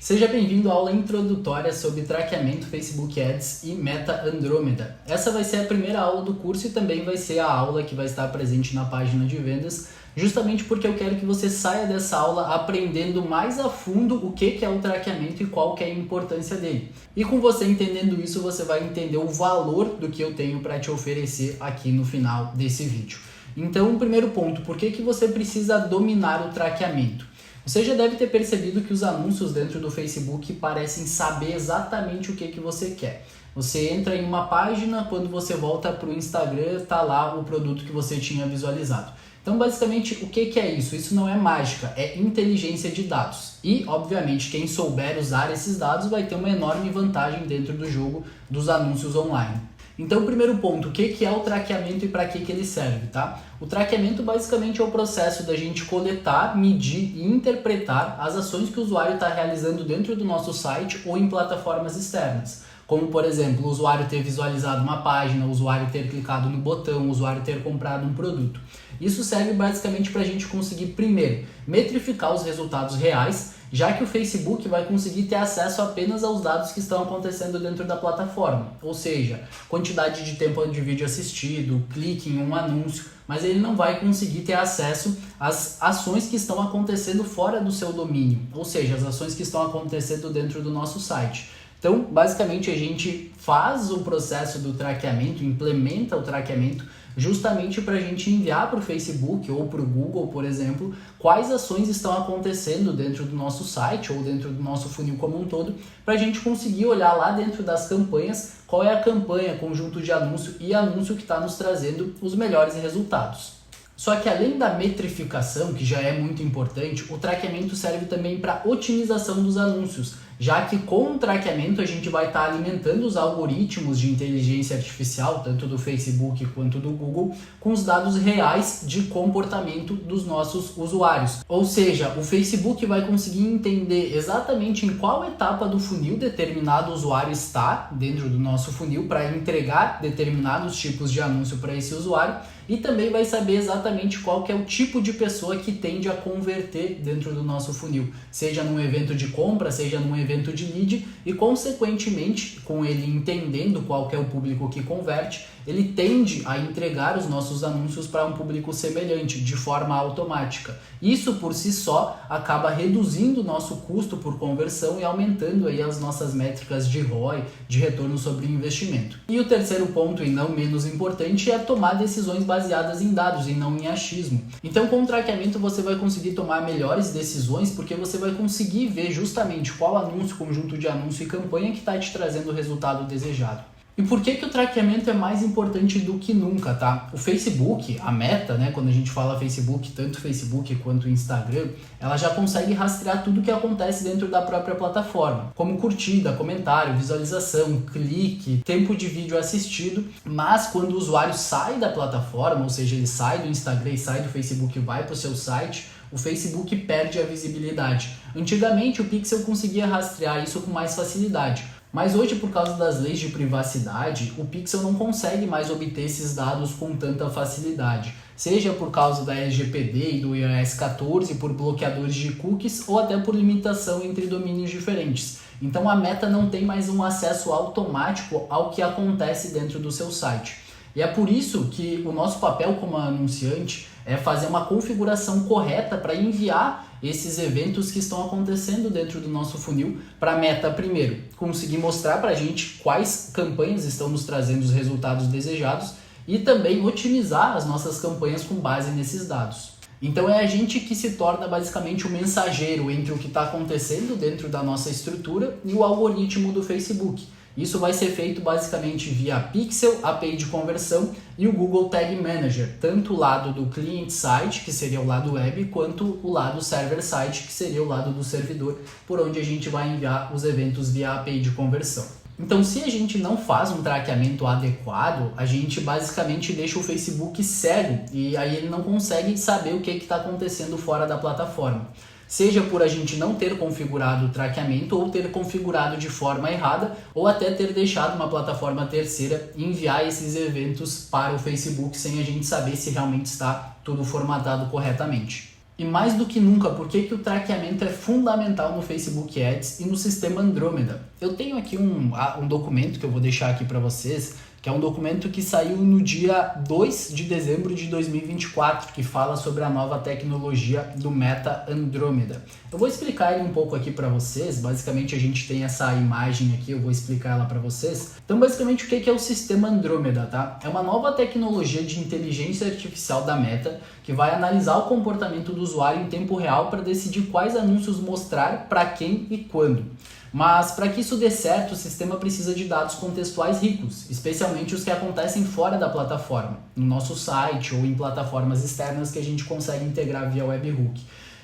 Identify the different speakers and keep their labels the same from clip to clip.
Speaker 1: Seja bem-vindo à aula introdutória sobre traqueamento Facebook Ads e Meta Andromeda. Essa vai ser a primeira aula do curso e também vai ser a aula que vai estar presente na página de vendas, justamente porque eu quero que você saia dessa aula aprendendo mais a fundo o que é o traqueamento e qual que é a importância dele. E com você entendendo isso, você vai entender o valor do que eu tenho para te oferecer aqui no final desse vídeo. Então, o primeiro ponto, por que você precisa dominar o traqueamento? Você já deve ter percebido que os anúncios dentro do Facebook parecem saber exatamente o que você quer. Você entra em uma página, quando você volta para o Instagram, está lá o produto que você tinha visualizado. Então, basicamente, o que é isso? Isso não é mágica, é inteligência de dados. E, obviamente, quem souber usar esses dados vai ter uma enorme vantagem dentro do jogo dos anúncios online. Então, o primeiro ponto, o que é o traqueamento e para que ele serve, tá? O traqueamento basicamente é o processo da gente coletar, medir e interpretar as ações que o usuário está realizando dentro do nosso site ou em plataformas externas. Como, por exemplo, o usuário ter visualizado uma página, o usuário ter clicado no botão, o usuário ter comprado um produto. Isso serve basicamente para a gente conseguir, primeiro, metrificar os resultados reais, já que o Facebook vai conseguir ter acesso apenas aos dados que estão acontecendo dentro da plataforma, ou seja, quantidade de tempo de vídeo assistido, clique em um anúncio, mas ele não vai conseguir ter acesso às ações que estão acontecendo fora do seu domínio, ou seja, as ações que estão acontecendo dentro do nosso site. Então, basicamente, a gente faz o processo do traqueamento, implementa o traqueamento, justamente para a gente enviar para o Facebook ou para o Google, por exemplo, quais ações estão acontecendo dentro do nosso site ou dentro do nosso funil como um todo, para a gente conseguir olhar lá dentro das campanhas qual é a campanha, conjunto de anúncio e anúncio que está nos trazendo os melhores resultados. Só que além da metrificação, que já é muito importante, o traqueamento serve também para otimização dos anúncios, já que com o traqueamento a gente vai estar alimentando os algoritmos de inteligência artificial, tanto do Facebook quanto do Google, com os dados reais de comportamento dos nossos usuários. Ou seja, o Facebook vai conseguir entender exatamente em qual etapa do funil determinado usuário está dentro do nosso funil para entregar determinados tipos de anúncio para esse usuário, e também vai saber exatamente qual que é o tipo de pessoa que tende a converter dentro do nosso funil, seja num evento de compra, seja num evento de lead, e consequentemente, com ele entendendo qual que é o público que converte, ele tende a entregar os nossos anúncios para um público semelhante, de forma automática. Isso por si só acaba reduzindo o nosso custo por conversão e aumentando aí as nossas métricas de ROI, de retorno sobre o investimento. E o terceiro ponto, e não menos importante, é tomar decisões baseadas em dados e não em achismo. Então, com o traqueamento você vai conseguir tomar melhores decisões, porque você vai conseguir ver justamente qual anúncio, conjunto de anúncio e campanha que está te trazendo o resultado desejado. E por que o traqueamento é mais importante do que nunca, tá? O Facebook, a Meta, né, quando a gente fala Facebook, tanto o Facebook quanto o Instagram, ela já consegue rastrear tudo o que acontece dentro da própria plataforma, como curtida, comentário, visualização, clique, tempo de vídeo assistido, mas quando o usuário sai da plataforma, ou seja, ele sai do Instagram e sai do Facebook e vai para o seu site, o Facebook perde a visibilidade. Antigamente o Pixel conseguia rastrear isso com mais facilidade, mas hoje, por causa das leis de privacidade, o Pixel não consegue mais obter esses dados com tanta facilidade, seja por causa da LGPD e do iOS 14, por bloqueadores de cookies ou até por limitação entre domínios diferentes. Então a Meta não tem mais um acesso automático ao que acontece dentro do seu site. E é por isso que o nosso papel como anunciante é fazer uma configuração correta para enviar esses eventos que estão acontecendo dentro do nosso funil para a Meta, primeiro, conseguir mostrar para a gente quais campanhas estão nos trazendo os resultados desejados e também otimizar as nossas campanhas com base nesses dados. Então é a gente que se torna basicamente o mensageiro entre o que está acontecendo dentro da nossa estrutura e o algoritmo do Facebook. Isso vai ser feito basicamente via Pixel, API de conversão e o Google Tag Manager, tanto o lado do client site, que seria o lado web, quanto o lado server site, que seria o lado do servidor, por onde a gente vai enviar os eventos via API de conversão. Então, se a gente não faz um traqueamento adequado, a gente basicamente deixa o Facebook cego e aí ele não consegue saber o que está acontecendo fora da plataforma. Seja por a gente não ter configurado o traqueamento ou ter configurado de forma errada ou até ter deixado uma plataforma terceira enviar esses eventos para o Facebook sem a gente saber se realmente está tudo formatado corretamente. E mais do que nunca, por que o traqueamento é fundamental no Facebook Ads e no sistema Andrômeda? Eu tenho aqui um documento que eu vou deixar aqui para vocês, que é um documento que saiu no dia 2 de dezembro de 2024, que fala sobre a nova tecnologia do Meta Andrômeda. Eu vou explicar ele um pouco aqui para vocês. Basicamente a gente tem essa imagem aqui, eu vou explicar ela para vocês. Então basicamente o que é o sistema Andrômeda, tá? É uma nova tecnologia de inteligência artificial da Meta que vai analisar o comportamento do usuário em tempo real para decidir quais anúncios mostrar, para quem e quando. Mas para que isso dê certo, o sistema precisa de dados contextuais ricos, especialmente os que acontecem fora da plataforma, no nosso site ou em plataformas externas que a gente consegue integrar via webhook.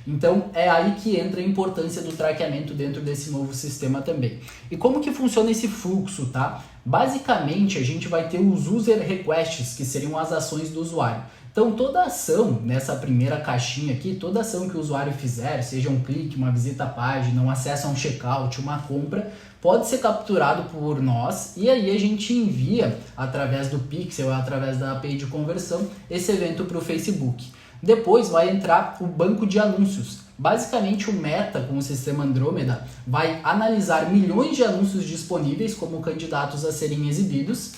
Speaker 1: Então é aí que entra a importância do traqueamento dentro desse novo sistema também. E como que funciona esse fluxo, tá? Basicamente a gente vai ter os user requests, que seriam as ações do usuário. Então toda ação nessa primeira caixinha aqui, toda ação que o usuário fizer, seja um clique, uma visita à página, um acesso a um checkout, uma compra, pode ser capturado por nós e aí a gente envia através do Pixel, através da API de conversão, esse evento para o Facebook. Depois vai entrar o banco de anúncios. Basicamente o Meta, com o sistema Andrômeda, vai analisar milhões de anúncios disponíveis como candidatos a serem exibidos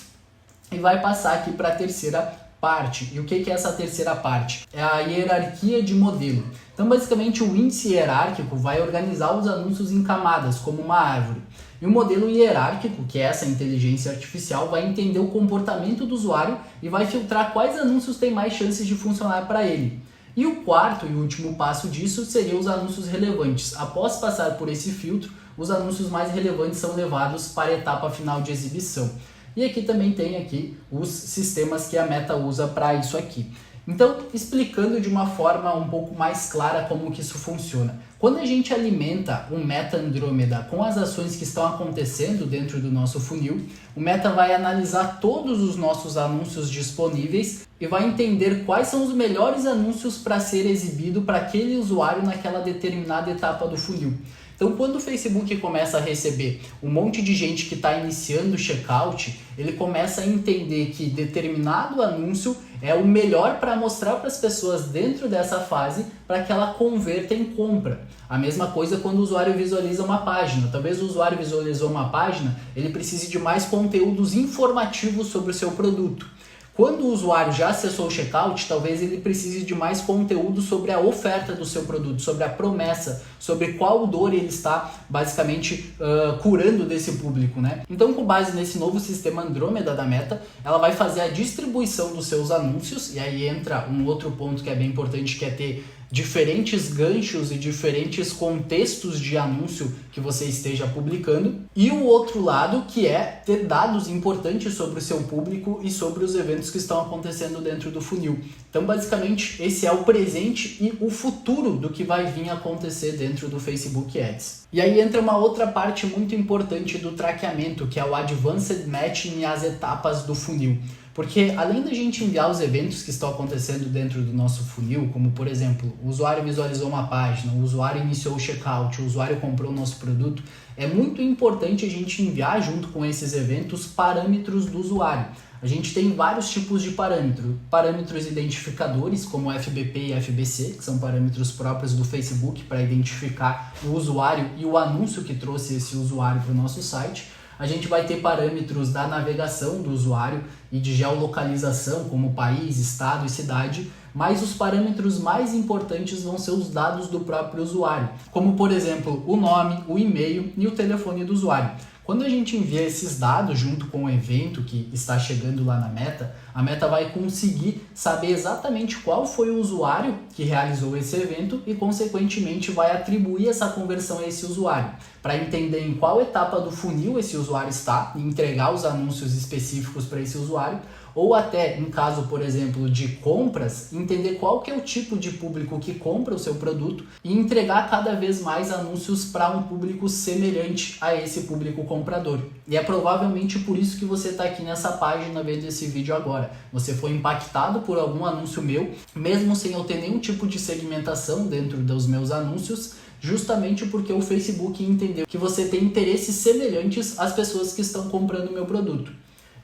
Speaker 1: e vai passar aqui para a terceira parte. E o que é essa terceira parte? É a hierarquia de modelo. Então basicamente o índice hierárquico vai organizar os anúncios em camadas, como uma árvore. E o modelo hierárquico, que é essa inteligência artificial, vai entender o comportamento do usuário e vai filtrar quais anúncios têm mais chances de funcionar para ele. E o quarto e último passo disso seriam os anúncios relevantes. Após passar por esse filtro, os anúncios mais relevantes são levados para a etapa final de exibição. E aqui também tem aqui os sistemas que a Meta usa para isso aqui. Então, explicando de uma forma um pouco mais clara como que isso funciona. Quando a gente alimenta o Meta Andrômeda com as ações que estão acontecendo dentro do nosso funil, o Meta vai analisar todos os nossos anúncios disponíveis e vai entender quais são os melhores anúncios para ser exibido para aquele usuário naquela determinada etapa do funil. Então, quando o Facebook começa a receber um monte de gente que está iniciando o checkout, ele começa a entender que determinado anúncio é o melhor para mostrar para as pessoas dentro dessa fase para que ela converta em compra. A mesma coisa quando o usuário visualiza uma página. Talvez o usuário visualizou uma página, ele precise de mais conteúdos informativos sobre o seu produto. Quando o usuário já acessou o checkout, talvez ele precise de mais conteúdo sobre a oferta do seu produto, sobre a promessa, sobre qual dor ele está basicamente curando desse público, né? Então, com base nesse novo sistema Andrômeda da Meta, ela vai fazer a distribuição dos seus anúncios, e aí entra um outro ponto que é bem importante, que é ter diferentes ganchos e diferentes contextos de anúncio que você esteja publicando. E o outro lado, que é ter dados importantes sobre o seu público e sobre os eventos que estão acontecendo dentro do funil. Então, basicamente, esse é o presente e o futuro do que vai vir a acontecer dentro do Facebook Ads. E aí entra uma outra parte muito importante do traqueamento, que é o Advanced Matching e as etapas do funil. Porque além da gente enviar os eventos que estão acontecendo dentro do nosso funil, como por exemplo, o usuário visualizou uma página, o usuário iniciou o checkout, o usuário comprou o nosso produto, é muito importante a gente enviar junto com esses eventos parâmetros do usuário. A gente tem vários tipos de parâmetros identificadores, como FBP e FBC, que são parâmetros próprios do Facebook para identificar o usuário e o anúncio que trouxe esse usuário para o nosso site. A gente vai ter parâmetros da navegação do usuário e de geolocalização, como país, estado e cidade, mas os parâmetros mais importantes vão ser os dados do próprio usuário, como por exemplo o nome, o e-mail e o telefone do usuário. Quando a gente envia esses dados junto com o evento que está chegando lá na Meta, a Meta vai conseguir saber exatamente qual foi o usuário que realizou esse evento e, consequentemente, vai atribuir essa conversão a esse usuário, para entender em qual etapa do funil esse usuário está e entregar os anúncios específicos para esse usuário, ou até, em caso, por exemplo, de compras, entender qual que é o tipo de público que compra o seu produto e entregar cada vez mais anúncios para um público semelhante a esse público comprador. E é provavelmente por isso que você está aqui nessa página vendo esse vídeo agora. Você foi impactado por algum anúncio meu, mesmo sem eu ter nenhum tipo de segmentação dentro dos meus anúncios, justamente porque o Facebook entendeu que você tem interesses semelhantes às pessoas que estão comprando o meu produto.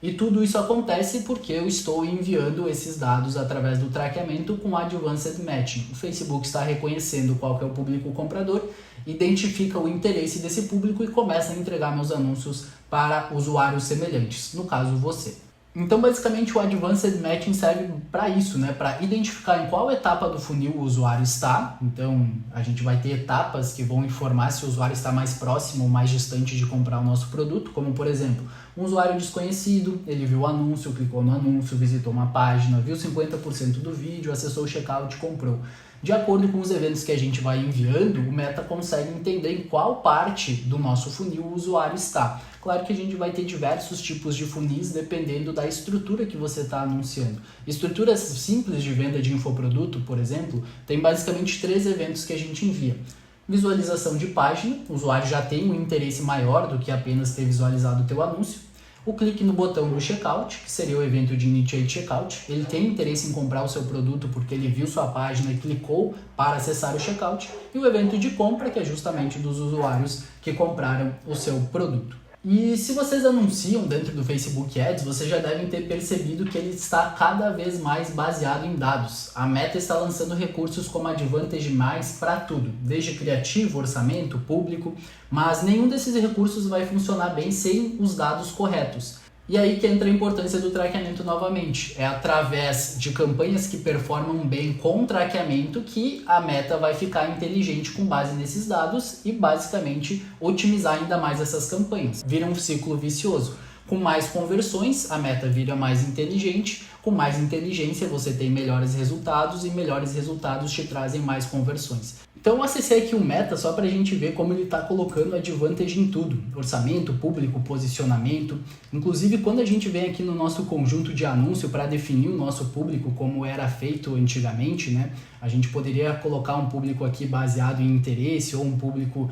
Speaker 1: E tudo isso acontece porque eu estou enviando esses dados através do traqueamento com Advanced Matching. O Facebook está reconhecendo qual que é o público comprador, identifica o interesse desse público e começa a entregar meus anúncios para usuários semelhantes, no caso você. Então, basicamente, o Advanced Matching serve para isso, né? Para identificar em qual etapa do funil o usuário está. Então, a gente vai ter etapas que vão informar se o usuário está mais próximo ou mais distante de comprar o nosso produto, como, por exemplo, um usuário desconhecido, ele viu o anúncio, clicou no anúncio, visitou uma página, viu 50% do vídeo, acessou o checkout e comprou. De acordo com os eventos que a gente vai enviando, o Meta consegue entender em qual parte do nosso funil o usuário está. Claro que a gente vai ter diversos tipos de funis dependendo da estrutura que você está anunciando. Estruturas simples de venda de infoproduto, por exemplo, tem basicamente 3 eventos que a gente envia. Visualização de página, o usuário já tem um interesse maior do que apenas ter visualizado o teu anúncio. O clique no botão do checkout, que seria o evento de Initiate Checkout. Ele tem interesse em comprar o seu produto porque ele viu sua página e clicou para acessar o checkout. E o evento de compra, que é justamente dos usuários que compraram o seu produto. E se vocês anunciam dentro do Facebook Ads, vocês já devem ter percebido que ele está cada vez mais baseado em dados. A Meta está lançando recursos como Advantage Mais para tudo, desde criativo, orçamento, público, mas nenhum desses recursos vai funcionar bem sem os dados corretos. E aí que entra a importância do traqueamento novamente. É através de campanhas que performam bem com traqueamento que a Meta vai ficar inteligente com base nesses dados e basicamente otimizar ainda mais essas campanhas. Vira um ciclo vicioso. Com mais conversões, a Meta vira mais inteligente. Com mais inteligência, você tem melhores resultados e melhores resultados te trazem mais conversões. Então eu acessei aqui o Meta só para a gente ver como ele está colocando Advantage em tudo. Orçamento, público, posicionamento. Inclusive quando a gente vem aqui no nosso conjunto de anúncio para definir o nosso público como era feito antigamente, né? A gente poderia colocar um público aqui baseado em interesse ou um público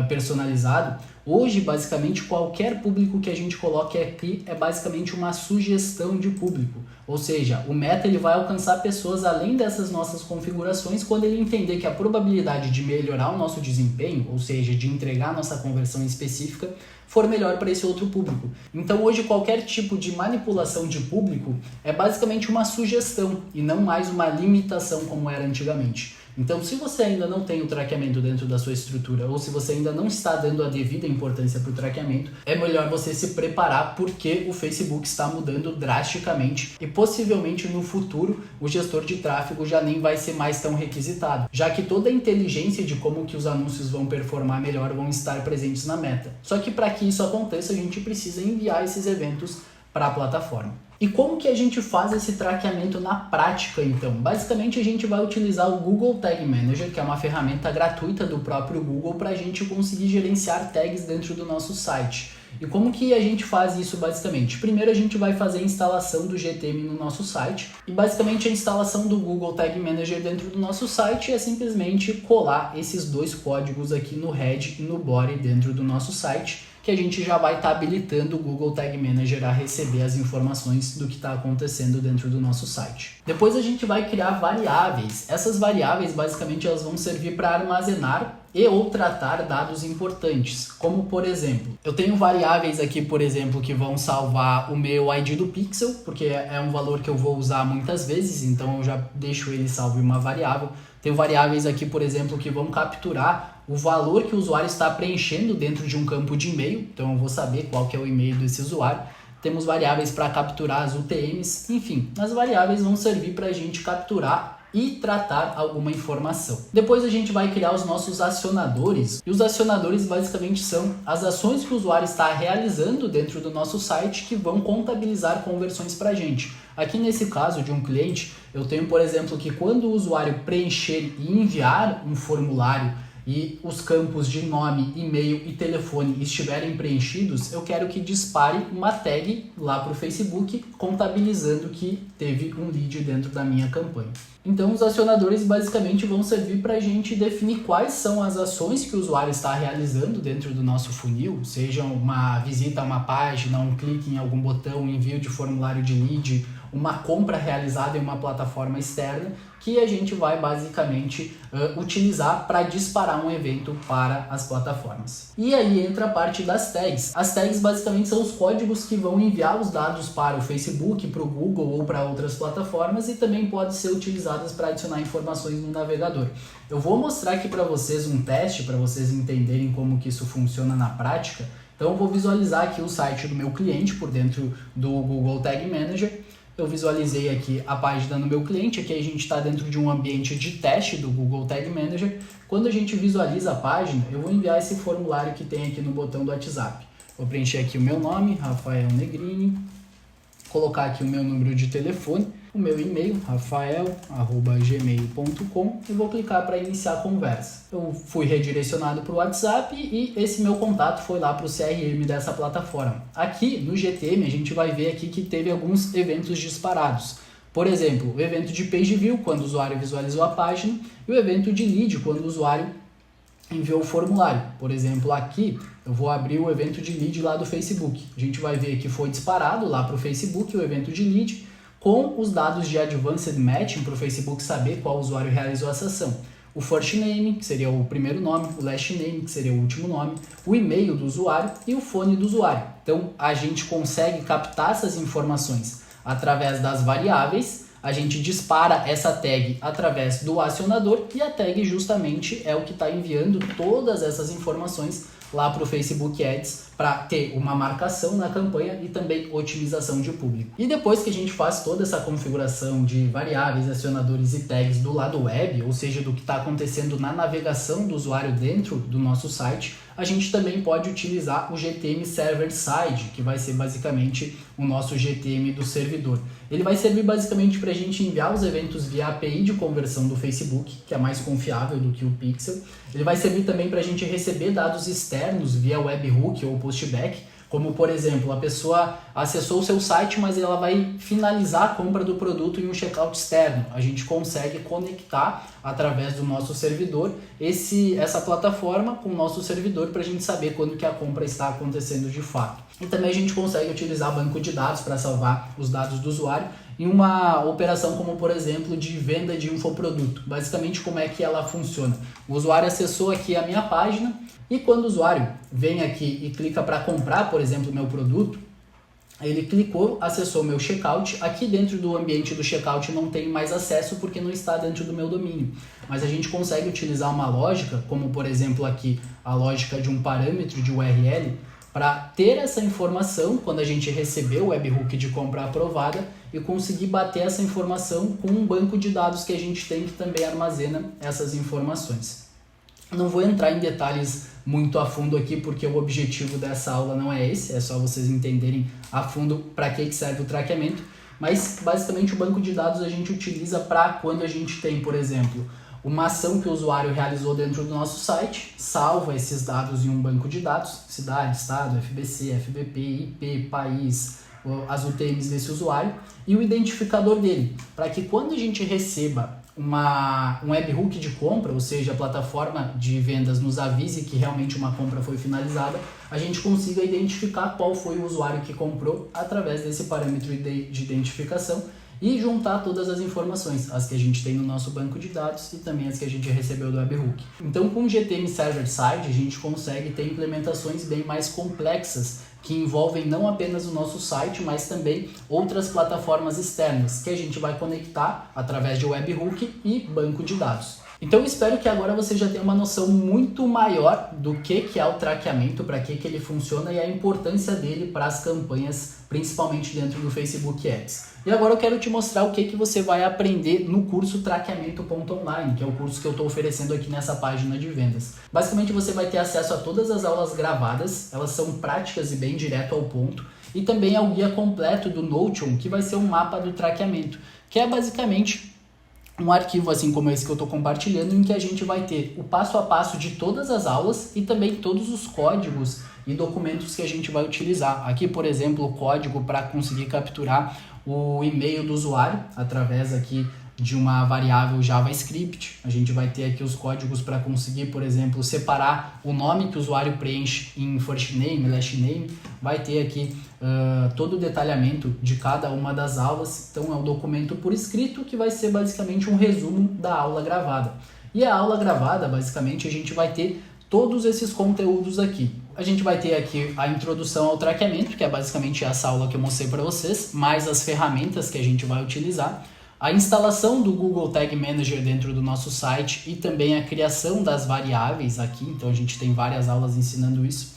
Speaker 1: personalizado. Hoje, basicamente, qualquer público que a gente coloque aqui é basicamente uma sugestão de público. Ou seja, o Meta ele vai alcançar pessoas além dessas nossas configurações quando ele entender que a probabilidade de melhorar o nosso desempenho, ou seja, de entregar a nossa conversão específica, for melhor para esse outro público. Então hoje qualquer tipo de manipulação de público é basicamente uma sugestão e não mais uma limitação como era antigamente. Então, se você ainda não tem o traqueamento dentro da sua estrutura ou se você ainda não está dando a devida importância para o traqueamento, é melhor você se preparar porque o Facebook está mudando drasticamente e possivelmente no futuro o gestor de tráfego já nem vai ser mais tão requisitado, já que toda a inteligência de como que os anúncios vão performar melhor vão estar presentes na Meta. Só que para que isso aconteça, a gente precisa enviar esses eventos para a plataforma. E como que a gente faz esse traqueamento na prática, então? Basicamente, a gente vai utilizar o Google Tag Manager, que é uma ferramenta gratuita do próprio Google, para a gente conseguir gerenciar tags dentro do nosso site. E como que a gente faz isso basicamente? Primeiro a gente vai fazer a instalação do GTM no nosso site e basicamente a instalação do Google Tag Manager dentro do nosso site é simplesmente colar esses 2 códigos aqui no head e no body dentro do nosso site, que a gente já vai estar habilitando o Google Tag Manager a receber as informações do que está acontecendo dentro do nosso site. Depois a gente vai criar variáveis. Essas variáveis basicamente elas vão servir para armazenar e ou tratar dados importantes, como por exemplo, eu tenho variáveis aqui, por exemplo, que vão salvar o meu ID do pixel, porque é um valor que eu vou usar muitas vezes, então eu já deixo ele salvo em uma variável. Tenho variáveis aqui, por exemplo, que vão capturar o valor que o usuário está preenchendo dentro de um campo de e-mail, então eu vou saber qual que é o e-mail desse usuário. Temos variáveis para capturar as UTMs, enfim, as variáveis vão servir para a gente capturar e tratar alguma informação. Depois a gente vai criar os nossos acionadores, e os acionadores basicamente são as ações que o usuário está realizando dentro do nosso site que vão contabilizar conversões para a gente. Aqui nesse caso de um cliente, eu tenho, por exemplo, que quando o usuário preencher e enviar um formulário e os campos de nome, e-mail e telefone estiverem preenchidos, eu quero que dispare uma tag lá para o Facebook contabilizando que teve um lead dentro da minha campanha. Então os acionadores basicamente vão servir para a gente definir quais são as ações que o usuário está realizando dentro do nosso funil, seja uma visita a uma página, um clique em algum botão, um envio de formulário de lead uma compra realizada em uma plataforma externa que a gente vai basicamente utilizar para disparar um evento para as plataformas. E aí entra a parte das tags. As tags basicamente são os códigos que vão enviar os dados para o Facebook, para o Google ou para outras plataformas e também podem ser utilizadas para adicionar informações no navegador. Eu vou mostrar aqui para vocês um teste para vocês entenderem como que isso funciona na prática. Então eu vou visualizar aqui o site do meu cliente por dentro do Google Tag Manager. Eu visualizei aqui a página do meu cliente, aqui a gente está dentro de um ambiente de teste do Google Tag Manager. Quando a gente visualiza a página, eu vou enviar esse formulário que tem aqui no botão do WhatsApp. Vou preencher aqui o meu nome, Rafael Negrini, colocar aqui o meu número de telefone, o meu e-mail, rafael@gmail.com, e vou clicar para iniciar a conversa. Eu fui redirecionado para o WhatsApp e esse meu contato foi lá para o CRM dessa plataforma. Aqui no GTM a gente vai ver aqui que teve alguns eventos disparados. Por exemplo, o evento de page view, quando o usuário visualizou a página, e o evento de lead, quando o usuário enviou o formulário. Por exemplo, aqui eu vou abrir o evento de lead lá do Facebook. A gente vai ver que foi disparado lá para o Facebook o evento de lead com os dados de Advanced Matching para o Facebook saber qual usuário realizou essa ação. O first name, que seria o primeiro nome, o last name, que seria o último nome, o e-mail do usuário e o fone do usuário. Então, a gente consegue captar essas informações através das variáveis, a gente dispara essa tag através do acionador e a tag justamente é o que está enviando todas essas informações lá para o Facebook Ads para ter uma marcação na campanha e também otimização de público. E depois que a gente faz toda essa configuração de variáveis, acionadores e tags do lado web, ou seja, do que está acontecendo na navegação do usuário dentro do nosso site, a gente também pode utilizar o GTM Server Side, que vai ser basicamente o nosso GTM do servidor. Ele vai servir basicamente para a gente enviar os eventos via API de conversão do Facebook, que é mais confiável do que o Pixel. Ele vai servir também para a gente receber dados externos via webhook ou postback, como por exemplo, a pessoa acessou o seu site, mas ela vai finalizar a compra do produto em um checkout externo. A gente consegue conectar através do nosso servidor essa plataforma com o nosso servidor para a gente saber quando que a compra está acontecendo de fato. E também a gente consegue utilizar banco de dados para salvar os dados do usuário em uma operação como, por exemplo, de venda de infoproduto. Basicamente, como é que ela funciona? O usuário acessou aqui a minha página e quando o usuário vem aqui e clica para comprar, por exemplo, o meu produto, ele clicou, acessou o meu checkout. Aqui dentro do ambiente do checkout não tem mais acesso porque não está dentro do meu domínio. Mas a gente consegue utilizar uma lógica, como por exemplo aqui a lógica de um parâmetro de URL, para ter essa informação quando a gente receber o webhook de compra aprovada e conseguir bater essa informação com um banco de dados que a gente tem que também armazena essas informações. Não vou entrar em detalhes muito a fundo aqui porque o objetivo dessa aula não é esse, é só vocês entenderem a fundo para que serve o traqueamento, mas basicamente o banco de dados a gente utiliza para quando a gente tem, por exemplo, uma ação que o usuário realizou dentro do nosso site, salva esses dados em um banco de dados, cidade, estado, FBC, FBP, IP, país, as UTMs desse usuário e o identificador dele, para que quando a gente receba um webhook de compra, ou seja, a plataforma de vendas nos avise que realmente uma compra foi finalizada, a gente consiga identificar qual foi o usuário que comprou através desse parâmetro de identificação e juntar todas as informações, as que a gente tem no nosso banco de dados e também as que a gente recebeu do webhook. Então, com o GTM Server Side, a gente consegue ter implementações bem mais complexas que envolvem não apenas o nosso site, mas também outras plataformas externas que a gente vai conectar através de webhook e banco de dados. Então eu espero que agora você já tenha uma noção muito maior do que é o traqueamento, para que ele funciona e a importância dele para as campanhas, principalmente dentro do Facebook Ads. E agora eu quero te mostrar o que você vai aprender no curso Traqueamento.online, que é o curso que eu estou oferecendo aqui nessa página de vendas. Basicamente você vai ter acesso a todas as aulas gravadas, elas são práticas e bem direto ao ponto, e também ao guia completo do Notion, que vai ser um mapa do traqueamento, que é basicamente um arquivo assim como esse que eu estou compartilhando, em que a gente vai ter o passo a passo de todas as aulas e também todos os códigos e documentos que a gente vai utilizar. Aqui, por exemplo, o código para conseguir capturar o e-mail do usuário através aqui de uma variável JavaScript. A gente vai ter aqui os códigos para conseguir, por exemplo, separar o nome que o usuário preenche em first name, last name. Vai ter aqui todo o detalhamento de cada uma das aulas. Então é um documento por escrito que vai ser basicamente um resumo da aula gravada. E a aula gravada, basicamente, a gente vai ter todos esses conteúdos aqui. A gente vai ter aqui a introdução ao traqueamento, que é basicamente essa aula que eu mostrei para vocês, mais as ferramentas que a gente vai utilizar, a instalação do Google Tag Manager dentro do nosso site e também a criação das variáveis aqui, então a gente tem várias aulas ensinando isso.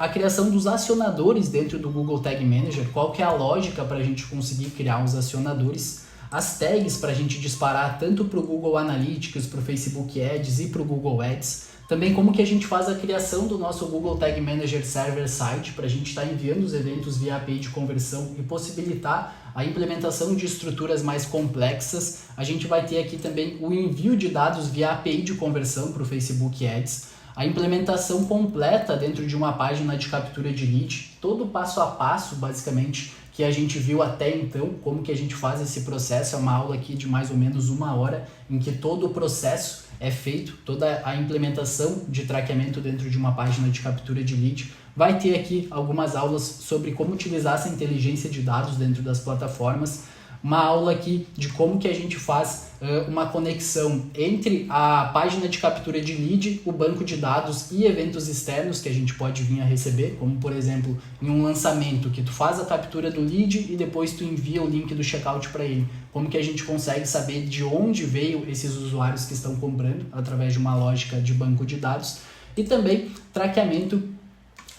Speaker 1: A criação dos acionadores dentro do Google Tag Manager, qual que é a lógica para a gente conseguir criar os acionadores, as tags para a gente disparar tanto para o Google Analytics, para o Facebook Ads e para o Google Ads, também como que a gente faz a criação do nosso Google Tag Manager Server Site para a gente estar enviando os eventos via API de conversão e possibilitar a implementação de estruturas mais complexas. A gente vai ter aqui também o envio de dados via API de conversão para o Facebook Ads, a implementação completa dentro de uma página de captura de lead, todo o passo a passo, basicamente, que a gente viu até então, como que a gente faz esse processo. É uma aula aqui de mais ou menos 1 hora, em que todo o processo é feito, toda a implementação de traqueamento dentro de uma página de captura de lead. Vai ter aqui algumas aulas sobre como utilizar essa inteligência de dados dentro das plataformas, uma aula aqui de como que a gente faz uma conexão entre a página de captura de lead, o banco de dados e eventos externos que a gente pode vir a receber, como por exemplo em um lançamento que tu faz a captura do lead e depois tu envia o link do checkout para ele. Como que a gente consegue saber de onde veio esses usuários que estão comprando através de uma lógica de banco de dados, e também traqueamento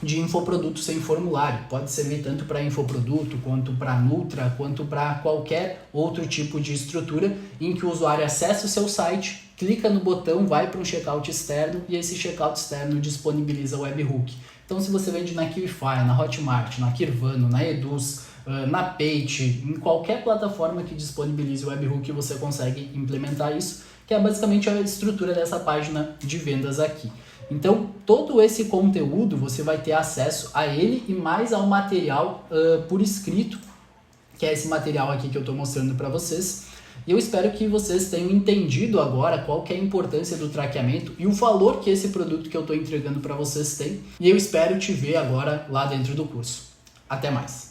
Speaker 1: de infoproduto sem formulário. Pode servir tanto para infoproduto, quanto para Nutra, quanto para qualquer outro tipo de estrutura em que o usuário acessa o seu site, clica no botão, vai para um checkout externo e esse checkout externo disponibiliza o webhook. Então, se você vende na QIFI, na Hotmart, na Kirvano, na Eduz, na Page, em qualquer plataforma que disponibilize o webhook, você consegue implementar isso, que é basicamente a estrutura dessa página de vendas aqui. Então, todo esse conteúdo você vai ter acesso a ele e mais ao material por escrito, que é esse material aqui que eu estou mostrando para vocês. E eu espero que vocês tenham entendido agora qual que é a importância do traqueamento e o valor que esse produto que eu estou entregando para vocês tem. E eu espero te ver agora lá dentro do curso. Até mais!